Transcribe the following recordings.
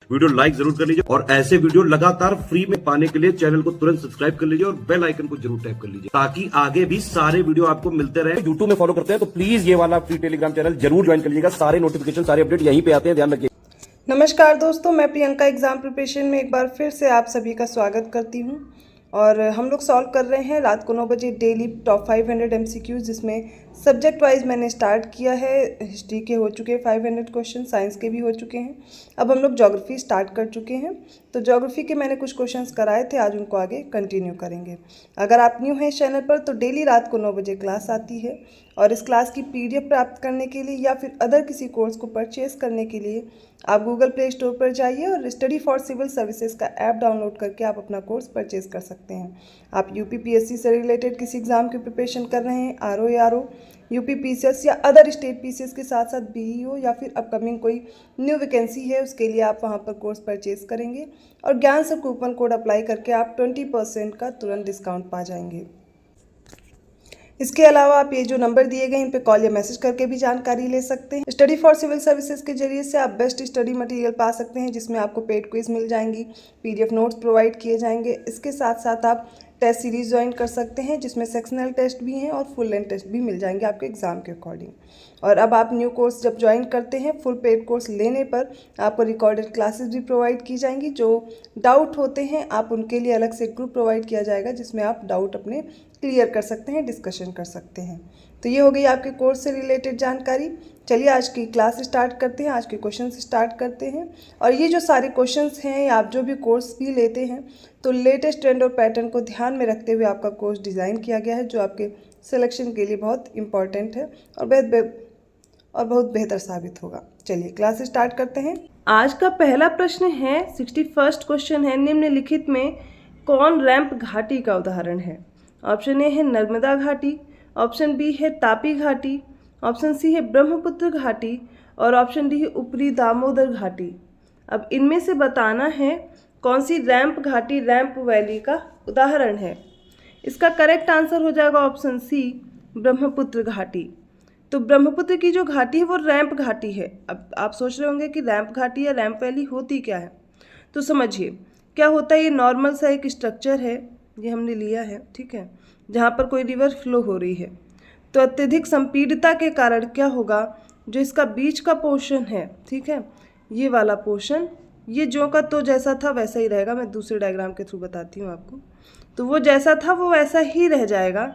Video like जरूर कर लीजिए और ऐसे वीडियो लगातार फ्री में पाने के लिए चैनल को तुरंत सब्सक्राइब कर लीजिए और बेल आइकन को जरूर टैप कर लीजिए ताकि आगे भी सारे वीडियो आपको मिलते रहे। यूट्यूब में फॉलो करते हैं तो प्लीज ये वाला फ्री टेलीग्राम चैनल जरूर ज्वाइन कर लीजिएगा। सारे नोटिफिकेशन सारे अपडेट यहीं पे आते हैं, ध्यान रखिए। नमस्कार दोस्तों, मैं प्रियंका एग्जाम प्रिपरेशन में एक बार फिर से आप सभी का स्वागत करती हूं। और हम लोग सॉल्व कर रहे हैं रात को 9 बजे डेली टॉप 500 MCQs, जिसमें सब्जेक्ट वाइज मैंने स्टार्ट किया है। हिस्ट्री के हो चुके हैं 500 क्वेश्चन, साइंस के भी हो चुके हैं। अब हम लोग ज्योग्राफी स्टार्ट कर चुके हैं। तो ज्योग्राफी के मैंने कुछ क्वेश्चंस कराए थे, आज उनको आगे कंटिन्यू करेंगे। अगर आप न्यू हैं इस चैनल पर तो डेली रात को 9 बजे क्लास आती है और इस क्लास की PDF प्राप्त करने के लिए या फिर अदर किसी कोर्स को परचेज करने के लिए आप गूगल प्ले स्टोर पर जाइए और स्टडी फॉर सिविल सर्विसेज का ऐप डाउनलोड करके आप अपना कोर्स परचेज कर सकते हैं। आप UPPSC से रिलेटेड किसी एग्ज़ाम की प्रिपरेशन कर रहे हैं, RO या RO, UPPCS या अदर स्टेट PCS के साथ साथ BEO या फिर अपकमिंग कोई न्यू वैकेंसी है, उसके लिए आप वहां पर कोर्स परचेज करेंगे और ज्ञान सर कूपन कोड अप्लाई करके आप 20% का तुरंत डिस्काउंट पा जाएंगे। इसके अलावा आप ये जो नंबर दिए गए इन पे कॉल या मैसेज करके भी जानकारी ले सकते हैं। स्टडी फॉर सिविल सर्विसेज के जरिए से आप बेस्ट स्टडी मटेरियल पा सकते हैं, जिसमें आपको पेड क्विज मिल जाएंगी, PDF नोट्स प्रोवाइड किए जाएंगे। इसके साथ साथ आप टेस्ट सीरीज ज्वाइन कर सकते हैं, जिसमें सेक्शनल टेस्ट भी हैं और फुल लेंथ टेस्ट भी मिल जाएंगे आपके एग्जाम के अकॉर्डिंग। और अब आप न्यू कोर्स जब ज्वाइन करते हैं, फुल पेड कोर्स लेने पर आपको रिकॉर्डेड क्लासेस भी प्रोवाइड की जाएंगी। जो डाउट होते हैं आप उनके लिए अलग से ग्रुप प्रोवाइड किया जाएगा, जिसमें आप डाउट अपने क्लियर कर सकते हैं, डिस्कशन कर सकते हैं। तो ये हो गई आपके कोर्स से रिलेटेड जानकारी। चलिए आज की क्लास स्टार्ट करते हैं, आज के क्वेश्चन स्टार्ट करते हैं। और ये जो सारे क्वेश्चंस हैं, आप जो भी कोर्स भी लेते हैं तो लेटेस्ट ट्रेंड और पैटर्न को ध्यान में रखते हुए आपका कोर्स डिज़ाइन किया गया है, जो आपके सिलेक्शन के लिए बहुत इंपॉर्टेंट है और बहुत बेहतर साबित होगा। चलिए क्लास स्टार्ट करते हैं। आज का पहला प्रश्न है, 61st क्वेश्चन है, निम्नलिखित में कौन रैंप घाटी का उदाहरण है? ऑप्शन ए है नर्मदा घाटी, ऑप्शन बी है तापी घाटी, ऑप्शन सी है ब्रह्मपुत्र घाटी और ऑप्शन डी है ऊपरी दामोदर घाटी। अब इनमें से बताना है कौन सी रैंप घाटी रैंप वैली का उदाहरण है। इसका करेक्ट आंसर हो जाएगा ऑप्शन सी, ब्रह्मपुत्र घाटी। तो ब्रह्मपुत्र की जो घाटी है वो रैंप घाटी है। अब आप सोच रहे होंगे कि रैंप घाटी या रैंप वैली होती क्या है, तो समझिए क्या होता है। ये नॉर्मल सा एक स्ट्रक्चर है, ये हमने लिया है, ठीक है, जहाँ पर कोई रिवर फ्लो हो रही है। तो अत्यधिक संपीड़ितता के कारण क्या होगा, जो इसका बीच का पोर्शन है, ठीक है, ये वाला पोर्शन, ये जो का तो जैसा था वैसा ही रहेगा। मैं दूसरे डायग्राम के थ्रू बताती हूँ आपको। तो वो जैसा था वो वैसा ही रह जाएगा,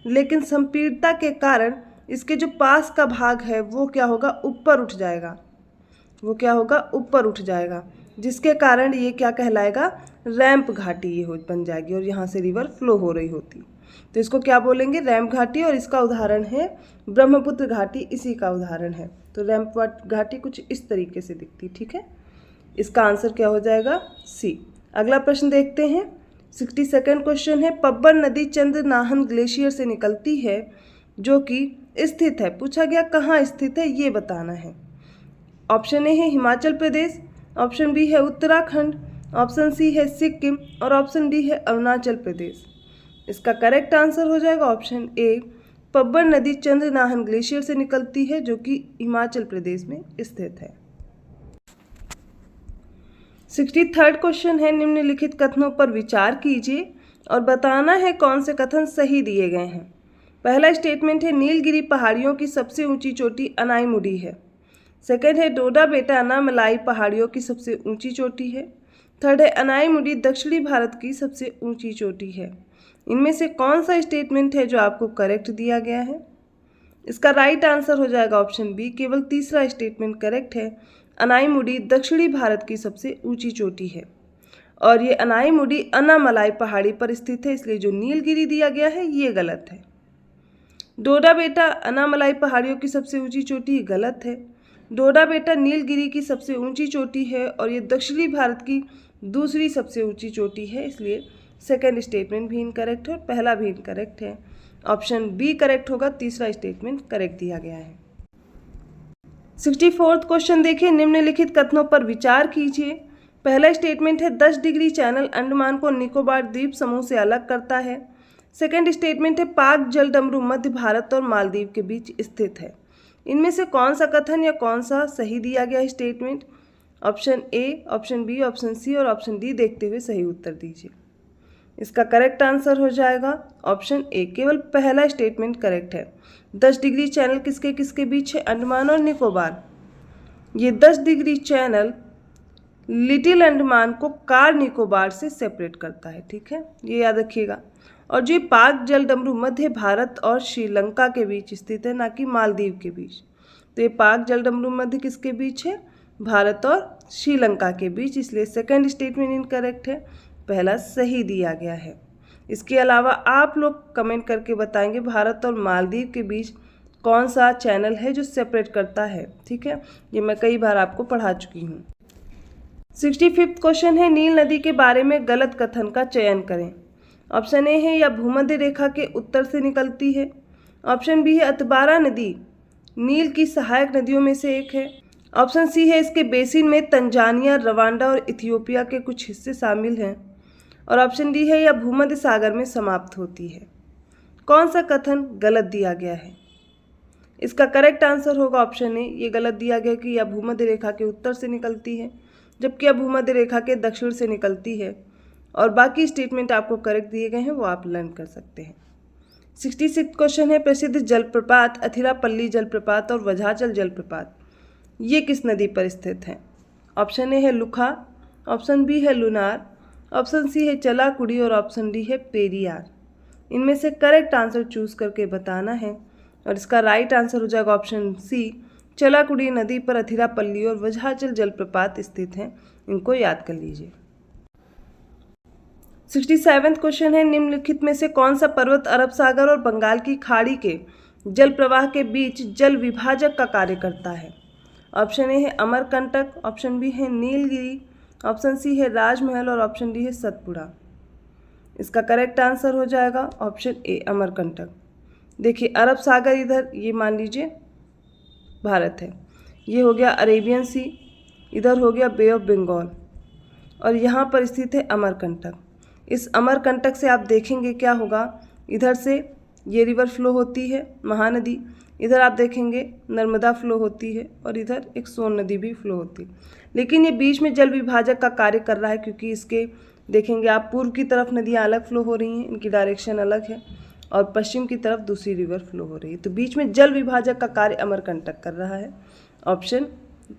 लेकिन संपीड़ितता के कारण इसके जो पास का भाग है वो क्या होगा, ऊपर उठ जाएगा। वो क्या होगा, ऊपर उठ जाएगा, जिसके कारण ये क्या कहलाएगा, रैंप घाटी ये बन जाएगी और यहाँ से रिवर फ्लो हो रही होती। तो इसको क्या बोलेंगे, रैंप घाटी। और इसका उदाहरण है ब्रह्मपुत्र घाटी, इसी का उदाहरण है। तो रैंप घाटी कुछ इस तरीके से दिखती, ठीक है। इसका आंसर क्या हो जाएगा, सी। अगला प्रश्न देखते हैं, 62nd क्वेश्चन है, पब्बर नदी चंद्रनाहन ग्लेशियर से निकलती है जो कि स्थित है। पूछा गया कहाँ स्थित है, ये बताना है। ऑप्शन ए है हिमाचल प्रदेश, ऑप्शन बी है उत्तराखंड, ऑप्शन सी है सिक्किम और ऑप्शन डी है अरुणाचल प्रदेश। इसका करेक्ट आंसर हो जाएगा ऑप्शन ए, पब्बर नदी चंद्रनाहन ग्लेशियर से निकलती है जो कि हिमाचल प्रदेश में स्थित है। 63rd क्वेश्चन है, निम्नलिखित कथनों पर विचार कीजिए और बताना है कौन से कथन सही दिए गए हैं। पहला स्टेटमेंट है, नीलगिरी पहाड़ियों की सबसे ऊंची चोटी अनाईमुडी है। सेकंड है, डोडा बेटा अनामलाई पहाड़ियों की सबसे ऊंची चोटी है। थर्ड है, अनाईमुडी दक्षिणी भारत की सबसे ऊंची चोटी है। इनमें से कौन सा स्टेटमेंट है जो आपको करेक्ट दिया गया है? इसका राइट आंसर हो जाएगा ऑप्शन बी, केवल तीसरा स्टेटमेंट करेक्ट है। अनाईमुडी दक्षिणी भारत की सबसे ऊंची चोटी है और ये अनाईमुडी अनामलाई पहाड़ी पर स्थित है, इसलिए जो नीलगिरी दिया गया है ये गलत है। डोडा बेटा अनामलाई पहाड़ियों की सबसे ऊंची चोटी गलत है। डोडा बेटा नीलगिरी की सबसे ऊंची चोटी है और ये दक्षिणी भारत की दूसरी सबसे ऊंची चोटी है, इसलिए सेकंड स्टेटमेंट भी इनकरेक्ट है और पहला भी इनकरेक्ट है। ऑप्शन बी करेक्ट होगा, तीसरा स्टेटमेंट करेक्ट दिया गया है। 64th क्वेश्चन देखिए, निम्नलिखित कथनों पर विचार कीजिए। पहला स्टेटमेंट है, 10 डिग्री चैनल अंडमान को निकोबार द्वीप समूह से अलग करता है। सेकंड स्टेटमेंट है, पाक जलडमरू मध्य भारत और मालदीव के बीच स्थित है। इनमें से कौन सा कथन या कौन सा सही दिया गया statement? Option A, option B, option C और ऑप्शन डी देखते हुए सही उत्तर दीजिए। इसका करेक्ट आंसर हो जाएगा ऑप्शन ए, केवल पहला स्टेटमेंट करेक्ट है। 10 डिग्री चैनल किसके किसके बीच है? अंडमान और निकोबार। ये 10 डिग्री चैनल लिटिल अंडमान को कार निकोबार से सेपरेट करता है, ठीक है, ये याद रखिएगा। और जो पाक जलडमरू मध्य भारत और श्रीलंका के बीच स्थित है, ना कि मालदीव के बीच। तो ये पाक जलडमरू मध्य किसके बीच है? भारत और श्रीलंका के बीच, इसलिए सेकंड स्टेटमेंट इनकरेक्ट है, पहला सही दिया गया है। इसके अलावा आप लोग कमेंट करके बताएंगे भारत और मालदीव के बीच कौन सा चैनल है जो सेपरेट करता है, ठीक है, ये मैं कई बार आपको पढ़ा चुकी हूँ। 65वां क्वेश्चन है, नील नदी के बारे में गलत कथन का चयन करें। ऑप्शन ए है, या भूमध्य रेखा के उत्तर से निकलती है। ऑप्शन बी है, अतबारा नदी नील की सहायक नदियों में से एक है। ऑप्शन सी है, इसके बेसिन में तंजानिया, रवांडा और इथियोपिया के कुछ हिस्से शामिल हैं। और ऑप्शन डी है, या भूमध्य सागर में समाप्त होती है। कौन सा कथन गलत दिया गया है? इसका करेक्ट आंसर होगा ऑप्शन ए, ये गलत दिया गया कि यह भूमध्य रेखा के उत्तर से निकलती है, जबकि यह भूमध्य रेखा के दक्षिण से निकलती है। और बाकी स्टेटमेंट आपको करेक्ट दिए गए हैं, वो आप लर्न कर सकते हैं। 66वां क्वेश्चन है, प्रसिद्ध जलप्रपात अथिरापल्ली जलप्रपात और वज्राचल जलप्रपात ये किस नदी पर स्थित है? ऑप्शन ए है लुखा, ऑप्शन बी है लुनार, ऑप्शन सी है चलाकुड़ी और ऑप्शन डी है पेरियार। इनमें से करेक्ट आंसर चूज करके बताना है और इसका राइट आंसर हो जाएगा ऑप्शन सी, चलाकुड़ी नदी पर अथिरापल्ली और वज्राचल जलप्रपात स्थित हैं, इनको याद कर लीजिए। 67वां क्वेश्चन है, निम्नलिखित में से कौन सा पर्वत अरब सागर और बंगाल की खाड़ी के जल प्रवाह के बीच जल विभाजक का कार्य करता है? ऑप्शन ए है अमरकंटक, ऑप्शन बी है नीलगिरी, ऑप्शन सी है राजमहल और ऑप्शन डी है सतपुड़ा। इसका करेक्ट आंसर हो जाएगा ऑप्शन ए, अमरकंटक। देखिए, अरब सागर इधर ये मान लीजिए भारत है, ये हो गया अरेबियन सी, इधर हो गया बे ऑफ बंगाल और यहाँ पर स्थित है अमरकंटक। इस अमरकंटक से आप देखेंगे क्या होगा, इधर से ये रिवर फ्लो होती है महानदी, इधर आप देखेंगे नर्मदा फ्लो होती है और इधर एक सोन नदी भी फ्लो होती है। लेकिन ये बीच में जल विभाजक का कार्य कर रहा है, क्योंकि इसके देखेंगे आप पूर्व की तरफ नदियाँ अलग फ्लो हो रही हैं, इनकी डायरेक्शन अलग है, और पश्चिम की तरफ दूसरी रिवर फ्लो हो रही है। तो बीच में जल विभाजक का कार्य अमरकंटक कर रहा है। ऑप्शन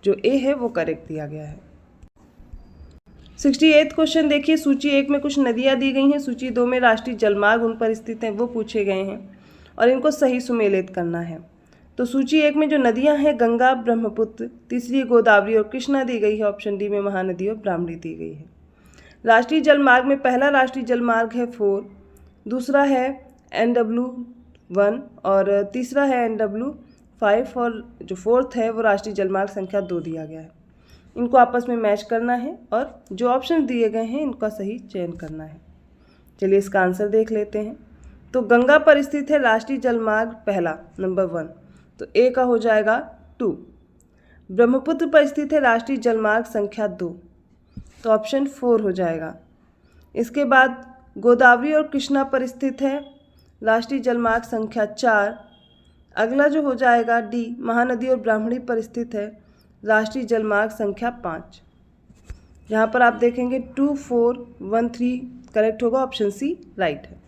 जो ए है वो करेक्ट दिया गया है। 68वां क्वेश्चन देखिए, सूची 1 में कुछ नदियाँ दी गई हैं, सूची 2 में राष्ट्रीय जलमार्ग उन पर स्थित हैं वो पूछे गए हैं और इनको सही सुमेलित करना है। तो सूची 1 में जो नदियाँ हैं, गंगा, ब्रह्मपुत्र, तीसरी गोदावरी और कृष्णा दी गई है। ऑप्शन डी में महानदी और ब्राह्मणी दी गई है। राष्ट्रीय जलमार्ग में पहला राष्ट्रीय जलमार्ग है 4, दूसरा है NW1 और तीसरा है NW5 और जो फोर्थ है वो राष्ट्रीय जलमार्ग संख्या 2 दिया गया है। इनको आपस में मैच करना है और जो ऑप्शन दिए गए हैं इनका सही चयन करना है। चलिए इसका आंसर देख लेते हैं। तो गंगा पर स्थित है राष्ट्रीय जलमार्ग पहला नंबर 1, तो ए का हो जाएगा 2। ब्रह्मपुत्र पर स्थित है राष्ट्रीय जलमार्ग संख्या 2, तो ऑप्शन 4 हो जाएगा। इसके बाद गोदावरी और कृष्णा पर स्थित है राष्ट्रीय जलमार्ग संख्या 4। अगला जो हो जाएगा डी, महानदी और ब्राह्मणी पर स्थित है राष्ट्रीय जलमार्ग संख्या 5। यहाँ पर आप देखेंगे 2, 4, 1, 3 करेक्ट होगा, ऑप्शन सी राइट है।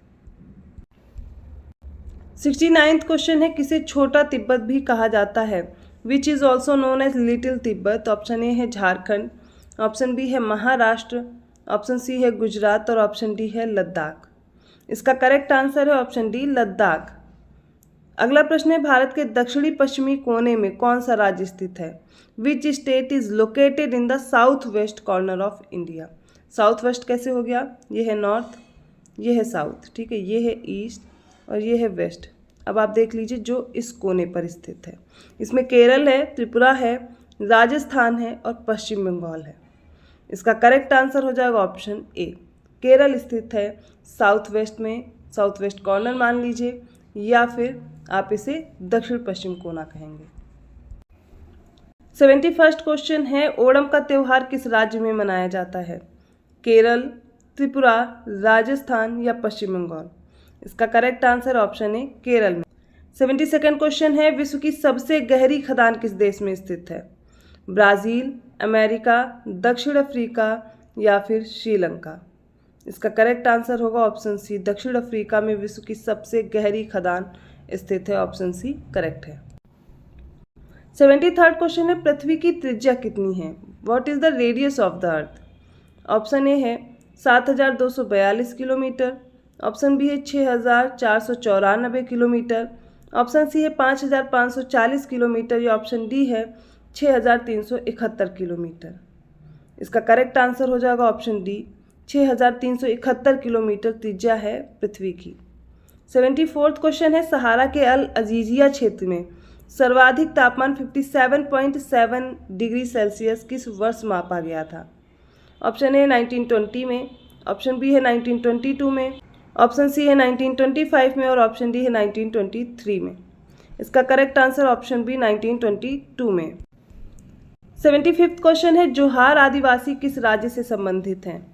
69वां क्वेश्चन है, किसे छोटा तिब्बत भी कहा जाता है? Which is also known as little Tibet. Option A है झारखंड, ऑप्शन बी है महाराष्ट्र, ऑप्शन सी है गुजरात और ऑप्शन डी है लद्दाख। इसका करेक्ट आंसर है ऑप्शन डी, लद्दाख। अगला प्रश्न है, भारत के दक्षिणी पश्चिमी कोने में कौन सा राज्य स्थित है? Which state is located in the south west corner of India. South west कैसे हो गया, ये है नॉर्थ, ये है साउथ, ठीक है, ये है ईस्ट और ये है वेस्ट। अब आप देख लीजिए जो इस कोने पर स्थित है, इसमें केरल है, त्रिपुरा है, राजस्थान है और पश्चिम बंगाल है। इसका करेक्ट आंसर हो जाएगा ऑप्शन ए, केरल स्थित है साउथ वेस्ट में, साउथ वेस्ट कॉर्नर मान लीजिए, या फिर आप इसे दक्षिण पश्चिम कोना कहेंगे। 71वां क्वेश्चन है, ओणम का त्यौहार किस राज्य में मनाया जाता है? केरल, त्रिपुरा, राजस्थान या पश्चिम बंगाल। इसका करेक्ट आंसर ऑप्शन है केरल में। 72वां क्वेश्चन है, विश्व की सबसे गहरी खदान किस देश में स्थित है? ब्राज़ील, अमेरिका, दक्षिण अफ्रीका या फिर श्रीलंका। इसका करेक्ट आंसर होगा ऑप्शन सी, दक्षिण अफ्रीका में विश्व की सबसे गहरी खदान स्थित है। ऑप्शन सी करेक्ट है। 73rd क्वेश्चन है, पृथ्वी की त्रिज्या कितनी है? What is the radius of the earth? Option A है 7242 किलोमीटर, ऑप्शन बी है 6494 किलोमीटर, ऑप्शन सी है 5540 किलोमीटर या ऑप्शन डी है 6371 किलोमीटर। इसका करेक्ट आंसर हो जाएगा ऑप्शन डी, 6371 किलोमीटर त्रिज्या है पृथ्वी की। 74th क्वेश्चन है, सहारा के अल अजीजिया क्षेत्र में सर्वाधिक तापमान 57.7 डिग्री सेल्सियस किस वर्ष मापा गया था? ऑप्शन ए 1920 में, ऑप्शन बी है 1922 में, ऑप्शन सी है 1925 में और ऑप्शन डी है 1923 में। इसका करेक्ट आंसर ऑप्शन बी 1922 में। 75th क्वेश्चन है, जोहार आदिवासी किस राज्य से संबंधित हैं?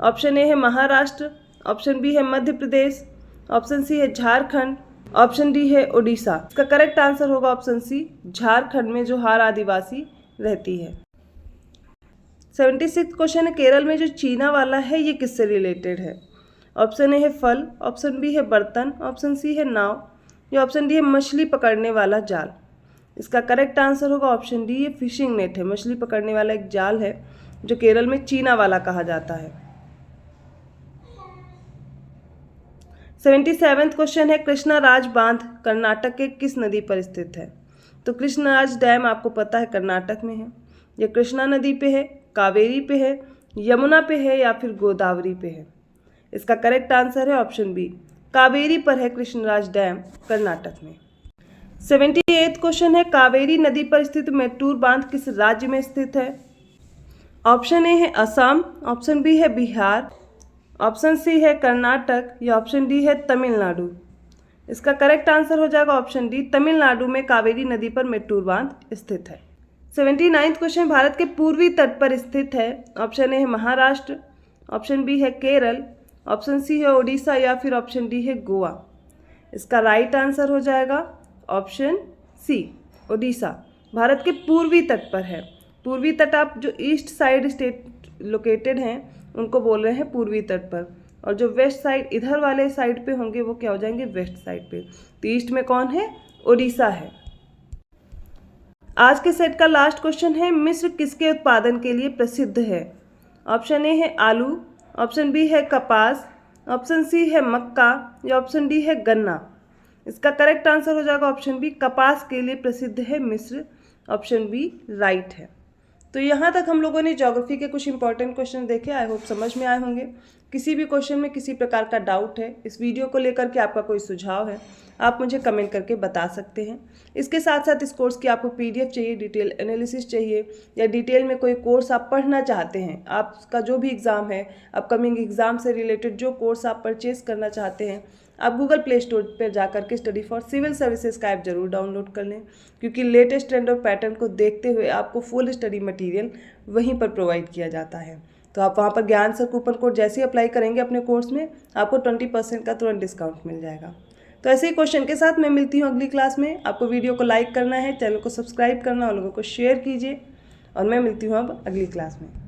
ऑप्शन ए है महाराष्ट्र, ऑप्शन बी है मध्य प्रदेश, ऑप्शन सी है झारखंड, ऑप्शन डी है उड़ीसा। इसका करेक्ट आंसर होगा ऑप्शन सी, झारखंड में जोहार आदिवासी रहती है। 76th क्वेश्चन है, केरल में जो चीना वाला है ये किससे रिलेटेड है? ऑप्शन ए है फल, ऑप्शन बी है बर्तन, ऑप्शन सी है नाव या ऑप्शन डी है मछली पकड़ने वाला जाल। इसका करेक्ट आंसर होगा ऑप्शन डी, ये फिशिंग नेट है, मछली पकड़ने वाला एक जाल है जो केरल में चीना वाला कहा जाता है। 77th क्वेश्चन है, कृष्णाराज बांध कर्नाटक के किस नदी पर स्थित है? तो कृष्णाराज डैम आपको पता है कर्नाटक में है। यह कृष्णा नदी पे है, कावेरी पे है, यमुना पे है या फिर गोदावरी पे है? इसका करेक्ट आंसर है ऑप्शन बी, कावेरी पर है कृष्णराज डैम कर्नाटक में। 78th क्वेश्चन है, कावेरी नदी पर स्थित मेट्टूर बांध किस राज्य में स्थित है? ऑप्शन ए है असम, ऑप्शन बी है बिहार, ऑप्शन सी है कर्नाटक या ऑप्शन डी है तमिलनाडु। इसका करेक्ट आंसर हो जाएगा ऑप्शन डी, तमिलनाडु में कावेरी नदी पर मेट्टूर बांध स्थित है। 79th क्वेश्चन, भारत के पूर्वी तट पर स्थित है। ऑप्शन ए है महाराष्ट्र, ऑप्शन बी है केरल, ऑप्शन सी है उड़ीसा या फिर ऑप्शन डी है गोवा। इसका राइट आंसर हो जाएगा ऑप्शन सी, उड़ीसा भारत के पूर्वी तट पर है। पूर्वी तट आप जो ईस्ट साइड स्टेट लोकेटेड हैं उनको बोल रहे हैं पूर्वी तट पर, और जो वेस्ट साइड इधर वाले साइड पे होंगे वो क्या हो जाएंगे, वेस्ट साइड पे। तो ईस्ट में कौन है, उड़ीसा है। आज के सेट का लास्ट क्वेश्चन है, मिस्र किसके उत्पादन के लिए प्रसिद्ध है? ऑप्शन ए है आलू, ऑप्शन बी है कपास, ऑप्शन सी है मक्का या ऑप्शन डी है गन्ना। इसका करेक्ट आंसर हो जाएगा ऑप्शन बी, कपास के लिए प्रसिद्ध है मिस्र। ऑप्शन बी राइट है। तो यहाँ तक हम लोगों ने ज्योग्राफी के कुछ इंपॉर्टेंट क्वेश्चन देखे। आई होप समझ में आए होंगे। किसी भी क्वेश्चन में किसी प्रकार का डाउट है, इस वीडियो को लेकर के आपका कोई सुझाव है, आप मुझे कमेंट करके बता सकते हैं। इसके साथ साथ इस कोर्स की आपको PDF चाहिए, डिटेल एनालिसिस चाहिए, या डिटेल में कोई कोर्स आप पढ़ना चाहते हैं, आपका जो भी एग्ज़ाम है, अपकमिंग एग्ज़ाम से रिलेटेड जो कोर्स आप परचेज करना चाहते हैं, आप गूगल प्ले स्टोर पर जाकर के स्टडी फॉर सिविल सर्विसेज का ऐप जरूर डाउनलोड कर लें, क्योंकि लेटेस्ट ट्रेंड और पैटर्न को देखते हुए आपको फुल स्टडी मटेरियल वहीं पर प्रोवाइड किया जाता है। तो आप वहाँ पर ज्ञान सर कूपन कोड जैसे ही अप्लाई करेंगे अपने कोर्स में, आपको 20% का तुरंत डिस्काउंट मिल जाएगा। तो ऐसे ही क्वेश्चन के साथ मैं मिलती हूँ अगली क्लास में। आपको वीडियो को लाइक करना है, चैनल को सब्सक्राइब करना और लोगों को शेयर कीजिए, और मैं मिलती हूँ अब अगली क्लास में।